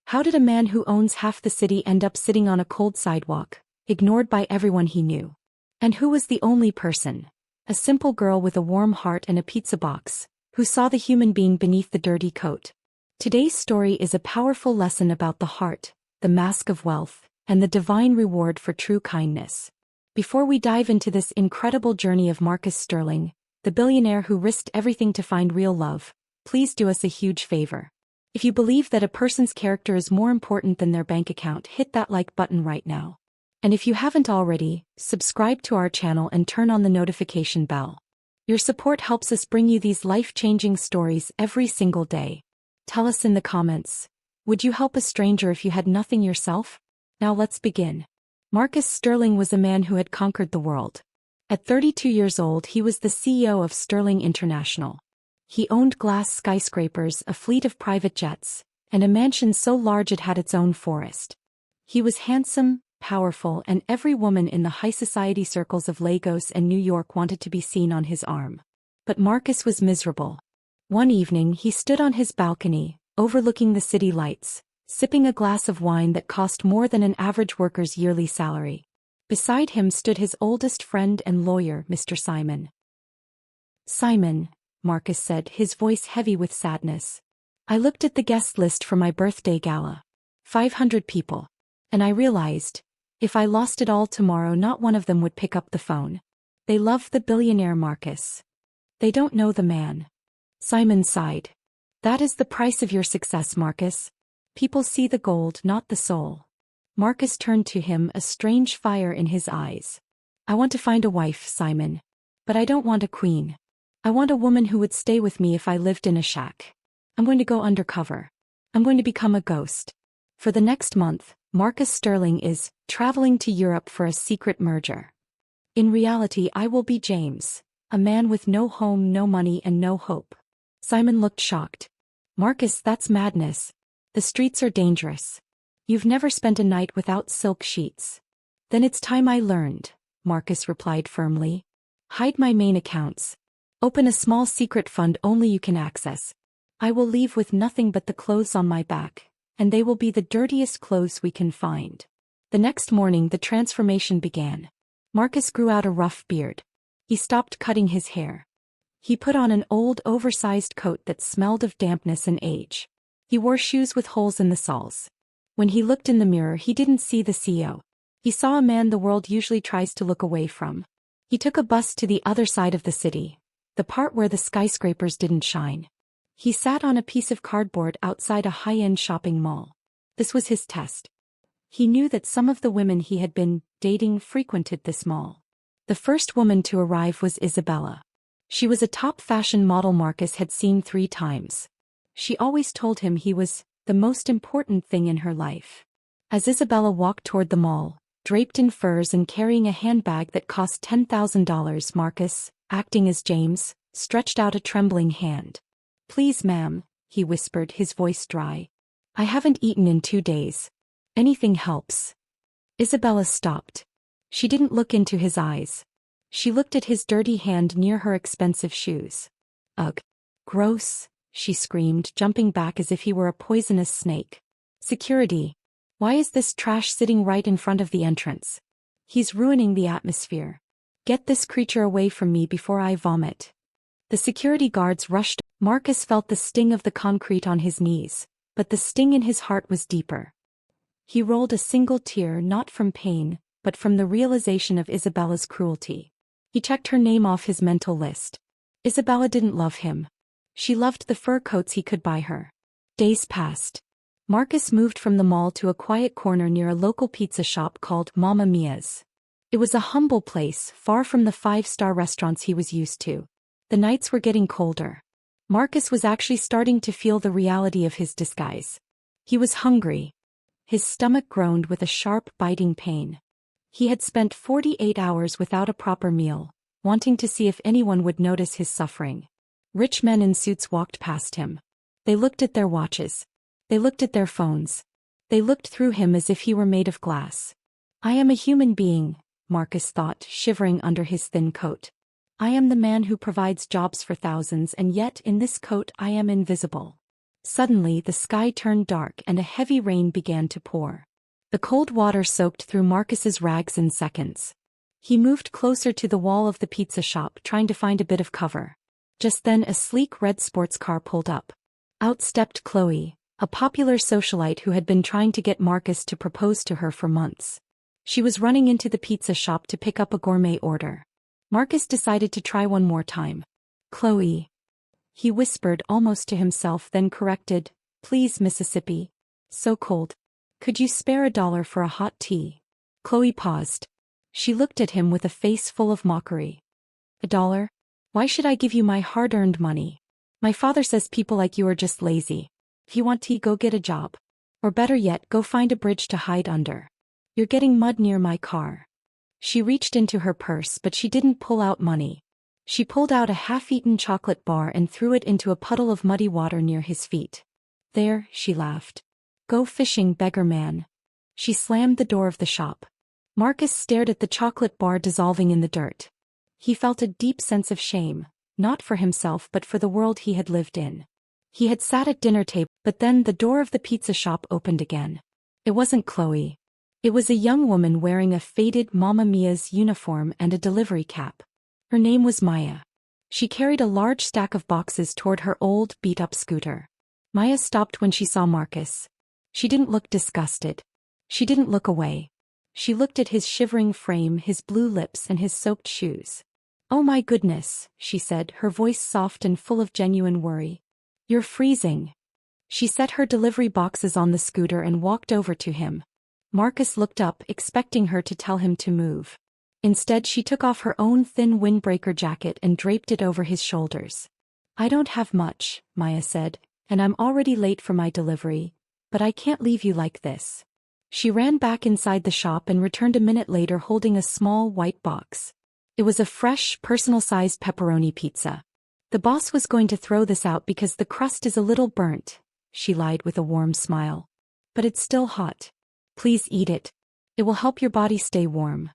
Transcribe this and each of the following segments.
How did a man who owns half the city end up sitting on a cold sidewalk, ignored by everyone he knew? And who was the only person, a simple girl with a warm heart and a pizza box, who saw the human being beneath the dirty coat? Today's story is a powerful lesson about the heart, the mask of wealth, and the divine reward for true kindness. Before we dive into this incredible journey of Marcus Sterling, the billionaire who risked everything to find real love, please do us a huge favor. If you believe that a person's character is more important than their bank account, hit that like button right now. And if you haven't already, subscribe to our channel and turn on the notification bell. Your support helps us bring you these life-changing stories every single day. Tell us in the comments, would you help a stranger if you had nothing yourself? Now let's begin. Marcus Sterling was a man who had conquered the world. At 32 years old, he was the CEO of Sterling International. He owned glass skyscrapers, a fleet of private jets, and a mansion so large it had its own forest. He was handsome, powerful, and every woman in the high society circles of Lagos and New York wanted to be seen on his arm. But Marcus was miserable. One evening he stood on his balcony, overlooking the city lights, sipping a glass of wine that cost more than an average worker's yearly salary. Beside him stood his oldest friend and lawyer, Mr. Simon. "Simon," Marcus said, his voice heavy with sadness. "I looked at the guest list for my birthday gala. 500 people. And I realized, if I lost it all tomorrow, not one of them would pick up the phone. They love the billionaire Marcus. They don't know the man." Simon sighed. "That is the price of your success, Marcus. People see the gold, not the soul." Marcus turned to him, a strange fire in his eyes. "I want to find a wife, Simon. But I don't want a queen. I want a woman who would stay with me if I lived in a shack. I'm going to go undercover. I'm going to become a ghost." For the next month, Marcus Sterling is traveling to Europe for a secret merger. "In reality, I will be James, a man with no home, no money, and no hope." Simon looked shocked. "Marcus, that's madness. The streets are dangerous. You've never spent a night without silk sheets." "Then it's time I learned," Marcus replied firmly. "Hide my main accounts. Open a small secret fund only you can access. I will leave with nothing but the clothes on my back, and they will be the dirtiest clothes we can find." The next morning the transformation began. Marcus grew out a rough beard. He stopped cutting his hair. He put on an old, oversized coat that smelled of dampness and age. He wore shoes with holes in the soles. When he looked in the mirror, he didn't see the CEO. He saw a man the world usually tries to look away from. He took a bus to the other side of the city, the part where the skyscrapers didn't shine. He sat on a piece of cardboard outside a high-end shopping mall. This was his test. He knew that some of the women he had been dating frequented this mall. The first woman to arrive was Isabella. She was a top fashion model Marcus had seen 3 times. She always told him he was the most important thing in her life. As Isabella walked toward the mall, draped in furs and carrying a handbag that cost $10,000, Marcus, acting as James, stretched out a trembling hand. "Please, ma'am," he whispered, his voice dry. "I haven't eaten in 2 days. Anything helps." Isabella stopped. She didn't look into his eyes. She looked at his dirty hand near her expensive shoes. "Ugh. Gross," she screamed, jumping back as if he were a poisonous snake. "Security. Why is this trash sitting right in front of the entrance? He's ruining the atmosphere. Get this creature away from me before I vomit." The security guards rushed. Marcus felt the sting of the concrete on his knees, but the sting in his heart was deeper. He rolled a single tear, not from pain, but from the realization of Isabella's cruelty. He checked her name off his mental list. Isabella didn't love him. She loved the fur coats he could buy her. Days passed. Marcus moved from the mall to a quiet corner near a local pizza shop called Mamma Mia's. It was a humble place, far from the 5-star restaurants he was used to. The nights were getting colder. Marcus was actually starting to feel the reality of his disguise. He was hungry. His stomach groaned with a sharp, biting pain. He had spent 48 hours without a proper meal, wanting to see if anyone would notice his suffering. Rich men in suits walked past him. They looked at their watches. They looked at their phones. They looked through him as if he were made of glass. "I am a human being," Marcus thought, shivering under his thin coat. "I am the man who provides jobs for thousands, and yet in this coat I am invisible." Suddenly the sky turned dark and a heavy rain began to pour. The cold water soaked through Marcus's rags in seconds. He moved closer to the wall of the pizza shop trying to find a bit of cover. Just then a sleek red sports car pulled up. Out stepped Chloe, a popular socialite who had been trying to get Marcus to propose to her for months. She was running into the pizza shop to pick up a gourmet order. Marcus decided to try one more time. "Chloe," he whispered almost to himself, then corrected, "Please, Mississippi. So cold. Could you spare $1 for a hot tea?" Chloe paused. She looked at him with a face full of mockery. "$1? Why should I give you my hard-earned money? My father says people like you are just lazy. If you want tea, go get a job. Or better yet, go find a bridge to hide under. You're getting mud near my car." She reached into her purse, but she didn't pull out money. She pulled out a half-eaten chocolate bar and threw it into a puddle of muddy water near his feet. "There," she laughed. "Go fishing, beggar man." She slammed the door of the shop. Marcus stared at the chocolate bar dissolving in the dirt. He felt a deep sense of shame, not for himself but for the world he had lived in. He had sat at dinner table, but then the door of the pizza shop opened again. It wasn't Chloe. It was a young woman wearing a faded Mamma Mia's uniform and a delivery cap. Her name was Maya. She carried a large stack of boxes toward her old, beat-up scooter. Maya stopped when she saw Marcus. She didn't look disgusted. She didn't look away. She looked at his shivering frame, his blue lips, and his soaked shoes. "Oh my goodness," she said, her voice soft and full of genuine worry. "You're freezing." She set her delivery boxes on the scooter and walked over to him. Marcus looked up, expecting her to tell him to move. Instead, she took off her own thin windbreaker jacket and draped it over his shoulders. "I don't have much," Maya said, "and I'm already late for my delivery, but I can't leave you like this." She ran back inside the shop and returned a minute later holding a small white box. It was a fresh, personal-sized pepperoni pizza. "The boss was going to throw this out because the crust is a little burnt," she lied with a warm smile. "But it's still hot. Please eat it. It will help your body stay warm."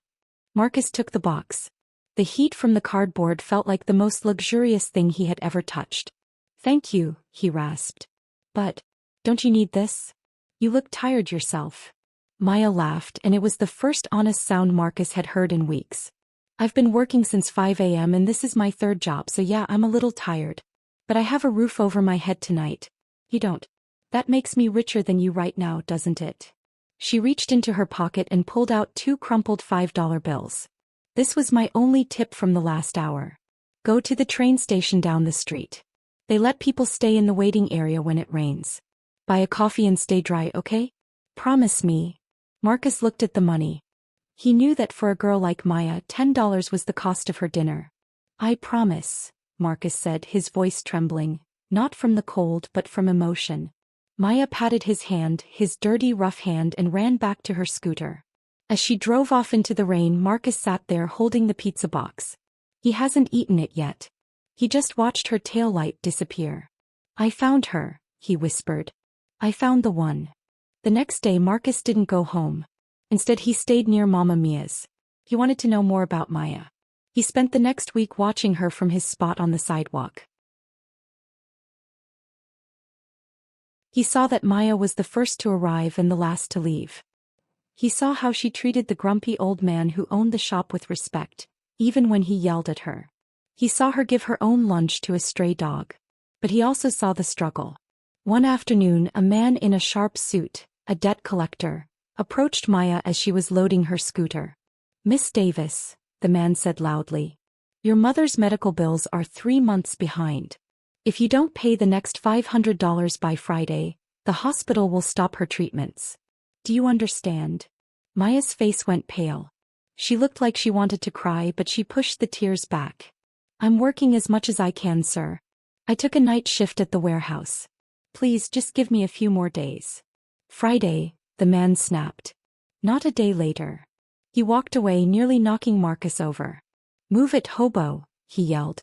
Marcus took the box. The heat from the cardboard felt like the most luxurious thing he had ever touched. "Thank you," he rasped. "But, don't you need this? You look tired yourself." Maya laughed, and it was the first honest sound Marcus had heard in weeks. "I've been working since 5 a.m. and this is my third job, so yeah, I'm a little tired. But I have a roof over my head tonight. You don't. That makes me richer than you right now, doesn't it?" She reached into her pocket and pulled out 2 crumpled $5 bills. "This was my only tip from the last hour. Go to the train station down the street. They let people stay in the waiting area when it rains. Buy a coffee and stay dry, okay? Promise me." Marcus looked at the money. He knew that for a girl like Maya, $10 was the cost of her dinner. "I promise," Marcus said, his voice trembling, not from the cold but from emotion. Maya patted his hand, his dirty, rough hand, and ran back to her scooter. As she drove off into the rain, Marcus sat there holding the pizza box. He hasn't eaten it yet. He just watched her tail light disappear. "I found her," he whispered. "I found the one." The next day Marcus didn't go home. Instead he stayed near Mamma Mia's. He wanted to know more about Maya. He spent the next week watching her from his spot on the sidewalk. He saw that Maya was the first to arrive and the last to leave. He saw how she treated the grumpy old man who owned the shop with respect, even when he yelled at her. He saw her give her own lunch to a stray dog. But he also saw the struggle. One afternoon, a man in a sharp suit, a debt collector, approached Maya as she was loading her scooter. "Miss Davis," the man said loudly, "your mother's medical bills are 3 months behind. If you don't pay the next $500 by Friday, the hospital will stop her treatments. Do you understand?" Maya's face went pale. She looked like she wanted to cry, but she pushed the tears back. "I'm working as much as I can, sir. I took a night shift at the warehouse. Please just give me a few more days." "Friday," the man snapped. Not a day later. He walked away, nearly knocking Marcus over. "Move it, hobo," he yelled.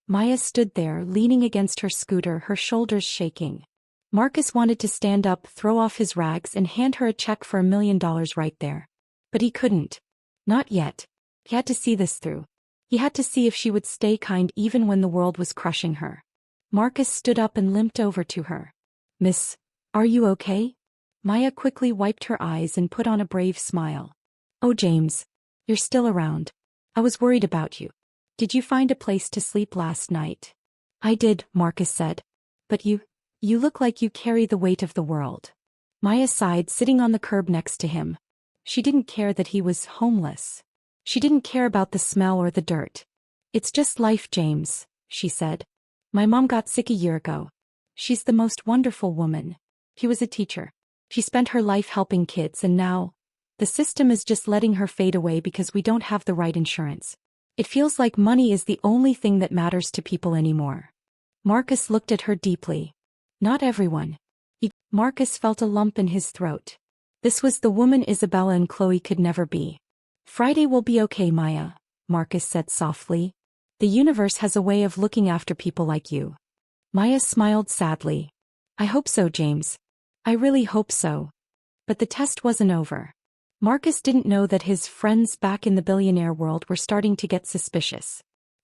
Maya stood there, leaning against her scooter, her shoulders shaking. Marcus wanted to stand up, throw off his rags, and hand her a check for $1 million right there. But he couldn't. Not yet. He had to see this through. He had to see if she would stay kind even when the world was crushing her. Marcus stood up and limped over to her. Miss, are you okay? Maya quickly wiped her eyes and put on a brave smile. Oh James, you're still around. I was worried about you. Did you find a place to sleep last night? I did, Marcus said. But you look like you carry the weight of the world. Maya sighed, sitting on the curb next to him. She didn't care that he was homeless. She didn't care about the smell or the dirt. It's just life, James, she said. My mom got sick a year ago. She's the most wonderful woman. He was a teacher. She spent her life helping kids and now, the system is just letting her fade away because we don't have the right insurance. It feels like money is the only thing that matters to people anymore. Marcus looked at her deeply. Not everyone. Marcus felt a lump in his throat. This was the woman Isabella and Chloe could never be. Friday will be okay, Maya, Marcus said softly. The universe has a way of looking after people like you. Maya smiled sadly. I hope so, James. I really hope so. But the test wasn't over. Marcus didn't know that his friends back in the billionaire world were starting to get suspicious.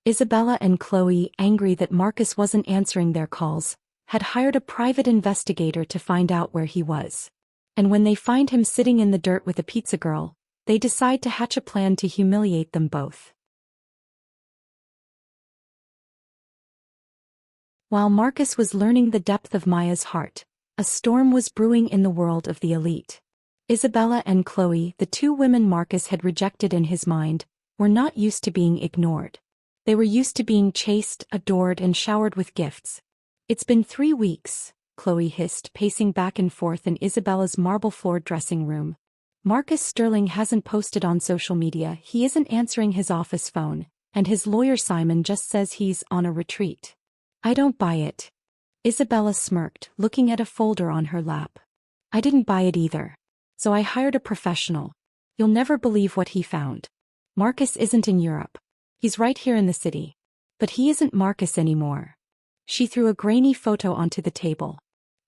Isabella and Chloe, angry that Marcus wasn't answering their calls, had hired a private investigator to find out where he was. And when they find him sitting in the dirt with a pizza girl, they decide to hatch a plan to humiliate them both. While Marcus was learning the depth of Maya's heart, a storm was brewing in the world of the elite. Isabella and Chloe, the two women Marcus had rejected in his mind, were not used to being ignored. They were used to being chased, adored, and showered with gifts. It's been 3 weeks, Chloe hissed, pacing back and forth in Isabella's marble-floored dressing room. Marcus Sterling hasn't posted on social media, he isn't answering his office phone, and his lawyer Simon just says he's on a retreat. I don't buy it. Isabella smirked, looking at a folder on her lap. I didn't buy it either. So I hired a professional. You'll never believe what he found. Marcus isn't in Europe. He's right here in the city. But he isn't Marcus anymore. She threw a grainy photo onto the table.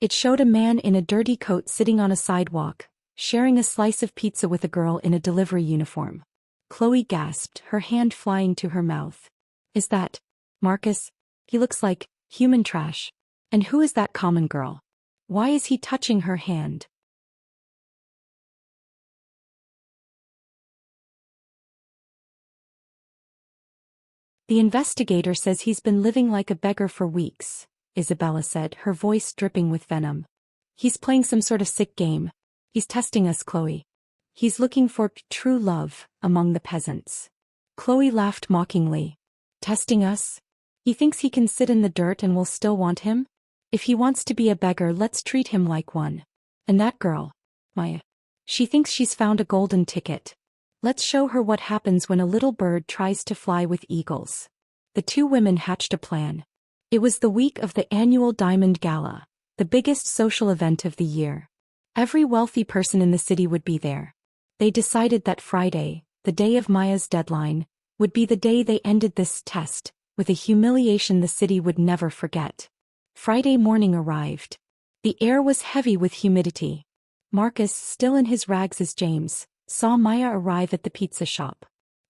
It showed a man in a dirty coat sitting on a sidewalk, sharing a slice of pizza with a girl in a delivery uniform. Chloe gasped, her hand flying to her mouth. Is that Marcus? He looks like human trash. And who is that common girl? Why is he touching her hand? The investigator says he's been living like a beggar for weeks, Isabella said, her voice dripping with venom. He's playing some sort of sick game. He's testing us, Chloe. He's looking for true love among the peasants. Chloe laughed mockingly. Testing us? He thinks he can sit in the dirt and we'll still want him? If he wants to be a beggar, let's treat him like one. And that girl, Maya. She thinks she's found a golden ticket. Let's show her what happens when a little bird tries to fly with eagles. The two women hatched a plan. It was the week of the annual Diamond Gala, the biggest social event of the year. Every wealthy person in the city would be there. They decided that Friday, the day of Maya's deadline, would be the day they ended this test, with a humiliation the city would never forget. Friday morning arrived. The air was heavy with humidity. Marcus, still in his rags as James, saw Maya arrive at the pizza shop.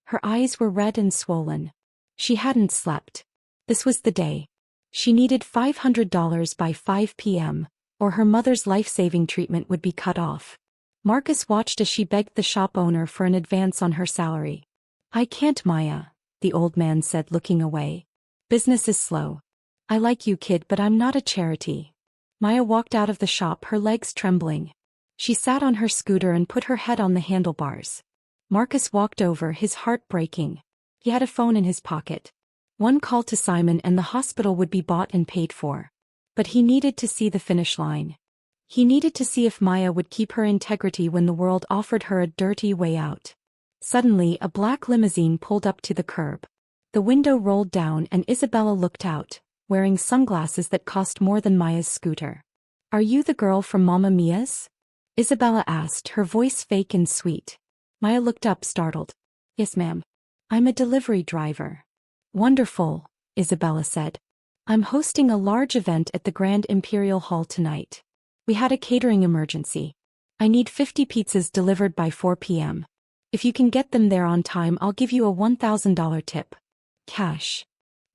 Her eyes were red and swollen. She hadn't slept. This was the day. She needed $500 by 5 p.m., or her mother's life-saving treatment would be cut off. Marcus watched as she begged the shop owner for an advance on her salary. I can't, Maya, the old man said, looking away. Business is slow. I like you, kid, but I'm not a charity. Maya walked out of the shop, her legs trembling. She sat on her scooter and put her head on the handlebars. Marcus walked over, his heart breaking. He had a phone in his pocket. One call to Simon and the hospital would be bought and paid for. But he needed to see the finish line. He needed to see if Maya would keep her integrity when the world offered her a dirty way out. Suddenly, a black limousine pulled up to the curb. The window rolled down and Isabella looked out, wearing sunglasses that cost more than Maya's scooter. Are you the girl from Mamma Mia's? Isabella asked, her voice fake and sweet. Maya looked up, startled. Yes, ma'am. I'm a delivery driver. Wonderful, Isabella said. I'm hosting a large event at the Grand Imperial Hall tonight. We had a catering emergency. I need 50 pizzas delivered by 4 p.m. If you can get them there on time, I'll give you a $1,000 tip. Cash.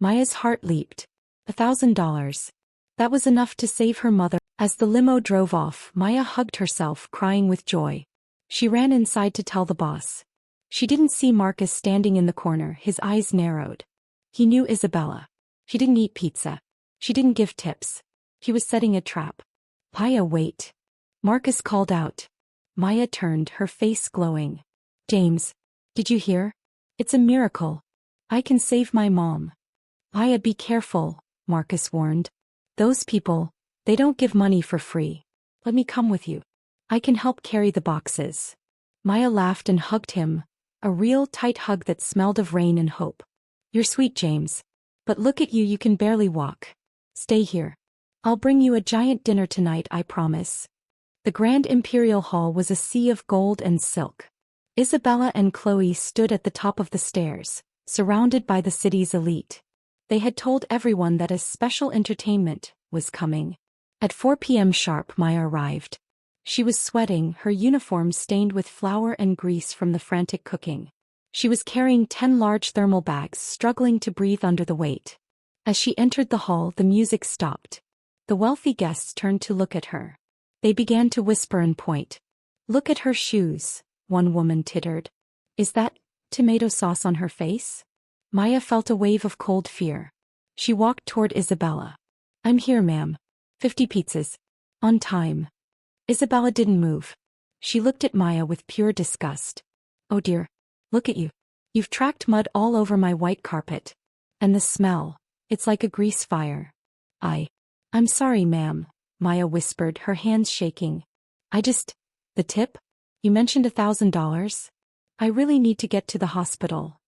Maya's heart leaped. $1,000. That was enough to save her mother. As the limo drove off, Maya hugged herself, crying with joy. She ran inside to tell the boss. She didn't see Marcus standing in the corner, his eyes narrowed. He knew Isabella. She didn't eat pizza. She didn't give tips. He was setting a trap. Maya, wait. Marcus called out. Maya turned, her face glowing. James, did you hear? It's a miracle. I can save my mom. Maya, be careful, Marcus warned. Those people, they don't give money for free. Let me come with you. I can help carry the boxes. Maya laughed and hugged him, a real tight hug that smelled of rain and hope. You're sweet, James. But look at you, you can barely walk. Stay here. I'll bring you a giant dinner tonight, I promise. The Grand Imperial Hall was a sea of gold and silk. Isabella and Chloe stood at the top of the stairs, surrounded by the city's elite. They had told everyone that a special entertainment was coming. At 4 p.m. sharp, Maya arrived. She was sweating, her uniform stained with flour and grease from the frantic cooking. She was carrying 10 large thermal bags, struggling to breathe under the weight. As she entered the hall, the music stopped. The wealthy guests turned to look at her. They began to whisper and point. Look at her shoes, one woman tittered. Is that tomato sauce on her face? Maya felt a wave of cold fear. She walked toward Isabella. I'm here, ma'am. 50 pizzas. On time. Isabella didn't move. She looked at Maya with pure disgust. Oh dear. Look at you. You've tracked mud all over my white carpet. And the smell, it's like a grease fire. I'm sorry, ma'am, Maya whispered, her hands shaking. The tip? You mentioned $1,000? I really need to get to the hospital.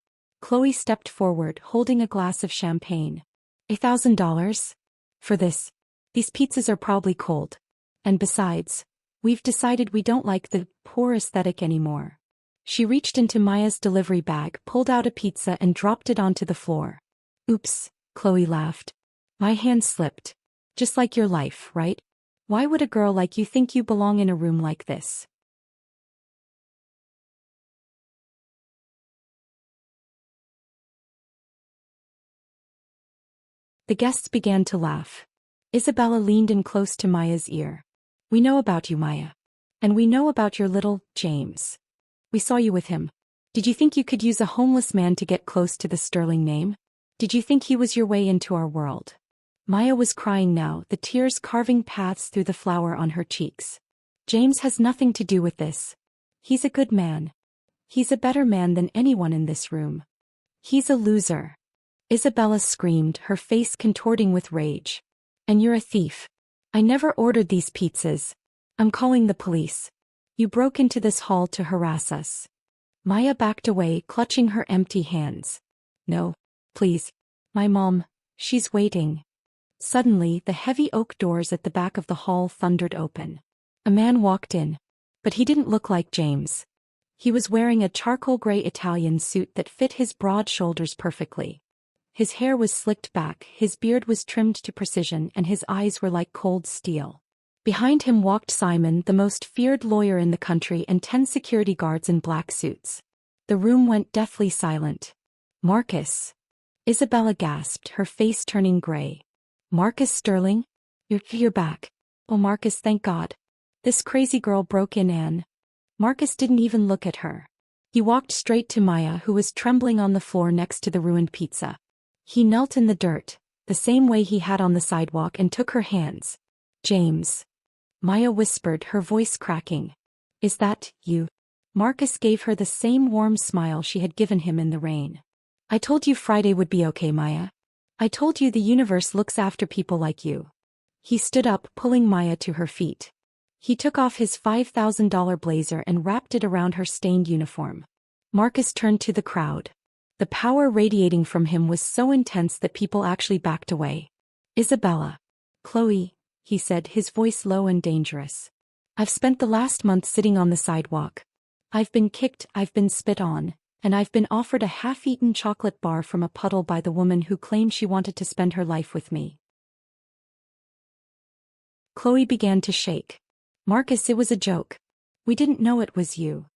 Chloe stepped forward, holding a glass of champagne. $1,000? For this? These pizzas are probably cold. And besides, we've decided we don't like the poor aesthetic anymore. She reached into Maya's delivery bag, pulled out a pizza and dropped it onto the floor. Oops, Chloe laughed. My hand slipped. Just like your life, right? Why would a girl like you think you belong in a room like this? The guests began to laugh. Isabella leaned in close to Maya's ear. We know about you, Maya. And we know about your little James. We saw you with him. Did you think you could use a homeless man to get close to the sterling name? Did you think he was your way into our world? Maya was crying now, the tears carving paths through the flour on her cheeks. James has nothing to do with this. He's a good man. He's a better man than anyone in this room. He's a loser. Isabella screamed, her face contorting with rage. And you're a thief. I never ordered these pizzas. I'm calling the police. You broke into this hall to harass us. Maya backed away, clutching her empty hands. No, please. My mom, she's waiting. Suddenly, the heavy oak doors at the back of the hall thundered open. A man walked in. But he didn't look like James. He was wearing a charcoal gray Italian suit that fit his broad shoulders perfectly. His hair was slicked back, his beard was trimmed to precision, and his eyes were like cold steel. Behind him walked Simon, the most feared lawyer in the country, and 10 security guards in black suits. The room went deathly silent. Marcus. Isabella gasped, her face turning gray. Marcus Sterling? You're back. Oh, Marcus, thank God. This crazy girl broke in and... Marcus didn't even look at her. He walked straight to Maya, who was trembling on the floor next to the ruined pizza. He knelt in the dirt, the same way he had on the sidewalk, and took her hands. James. Maya whispered, her voice cracking. Is that you? Marcus gave her the same warm smile she had given him in the rain. I told you Friday would be okay, Maya. I told you the universe looks after people like you. He stood up, pulling Maya to her feet. He took off his $5,000 blazer and wrapped it around her stained uniform. Marcus turned to the crowd. The power radiating from him was so intense that people actually backed away. Isabella. Chloe, he said, his voice low and dangerous. I've spent the last month sitting on the sidewalk. I've been kicked, I've been spit on, and I've been offered a half-eaten chocolate bar from a puddle by the woman who claimed she wanted to spend her life with me. Chloe began to shake. Marcus, it was a joke. We didn't know it was you.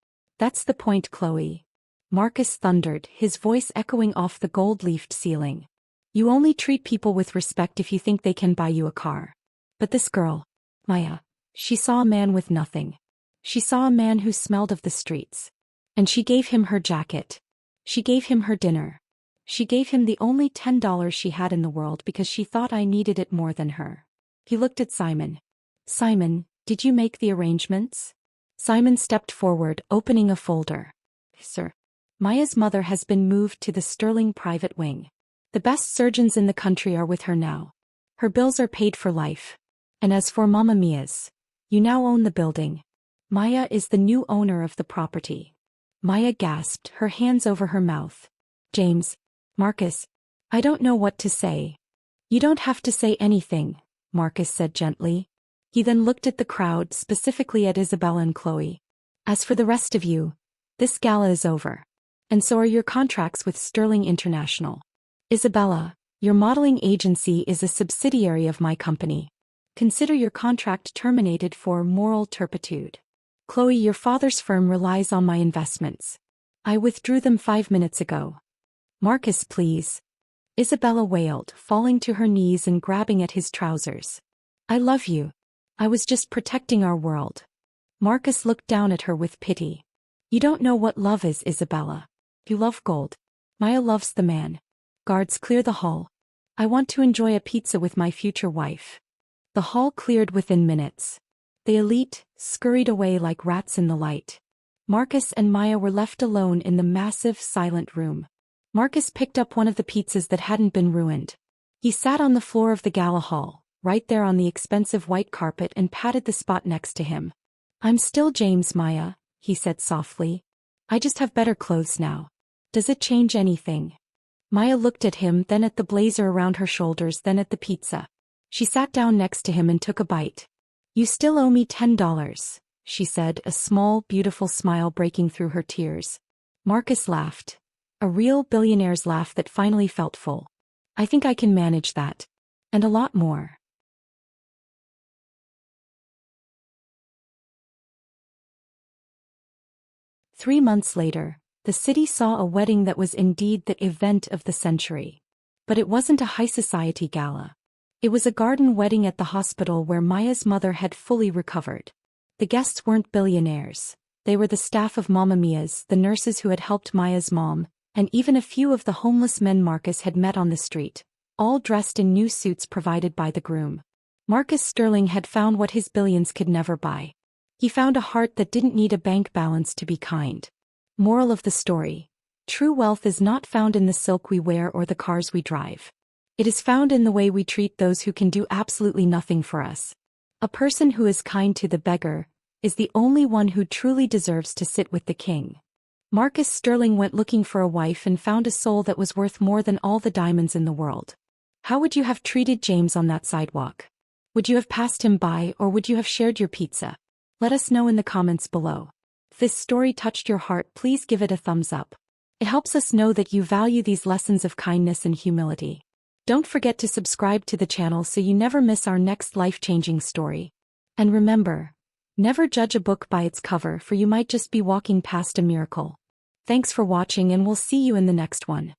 That's the point, Chloe. Marcus thundered, his voice echoing off the gold-leafed ceiling. You only treat people with respect if you think they can buy you a car. But this girl, Maya. She saw a man with nothing. She saw a man who smelled of the streets. And she gave him her jacket. She gave him her dinner. She gave him the only $10 she had in the world because she thought I needed it more than her. He looked at Simon. Simon, did you make the arrangements? Simon stepped forward, opening a folder. Sir. Maya's mother has been moved to the Sterling private wing. The best surgeons in the country are with her now. Her bills are paid for life. And as for Mamma Mia's, you now own the building. Maya is the new owner of the property. Maya gasped, her hands over her mouth. James. Marcus. I don't know what to say. You don't have to say anything, Marcus said gently. He then looked at the crowd, specifically at Isabella and Chloe. As for the rest of you, this gala is over. And so are your contracts with Sterling International. Isabella, your modeling agency is a subsidiary of my company. Consider your contract terminated for moral turpitude. Chloe, your father's firm relies on my investments. I withdrew them 5 minutes ago. Marcus, please. Isabella wailed, falling to her knees and grabbing at his trousers. I love you. I was just protecting our world. Marcus looked down at her with pity. You don't know what love is, Isabella. You love gold. Maya loves the man. Guards, clear the hall. I want to enjoy a pizza with my future wife. The hall cleared within minutes. The elite scurried away like rats in the light. Marcus and Maya were left alone in the massive, silent room. Marcus picked up one of the pizzas that hadn't been ruined. He sat on the floor of the gala hall, right there on the expensive white carpet, and patted the spot next to him. I'm still James, Maya, he said softly. I just have better clothes now. Does it change anything? Maya looked at him, then at the blazer around her shoulders, then at the pizza. She sat down next to him and took a bite. You still owe me $10, she said, a small, beautiful smile breaking through her tears. Marcus laughed. A real billionaire's laugh that finally felt full. I think I can manage that. And a lot more. Three months later, the city saw a wedding that was indeed the event of the century. But it wasn't a high society gala. It was a garden wedding at the hospital where Maya's mother had fully recovered. The guests weren't billionaires. They were the staff of Mamma Mia's, the nurses who had helped Maya's mom, and even a few of the homeless men Marcus had met on the street, all dressed in new suits provided by the groom. Marcus Sterling had found what his billions could never buy. He found a heart that didn't need a bank balance to be kind. Moral of the story: true wealth is not found in the silk we wear or the cars we drive. It is found in the way we treat those who can do absolutely nothing for us. A person who is kind to the beggar is the only one who truly deserves to sit with the king. Marcus Sterling went looking for a wife and found a soul that was worth more than all the diamonds in the world. How would you have treated James on that sidewalk? Would you have passed him by, or would you have shared your pizza? Let us know in the comments below. If this story touched your heart, please give it a thumbs up. It helps us know that you value these lessons of kindness and humility. Don't forget to subscribe to the channel so you never miss our next life-changing story. And remember, never judge a book by its cover, for you might just be walking past a miracle. Thanks for watching, and we'll see you in the next one.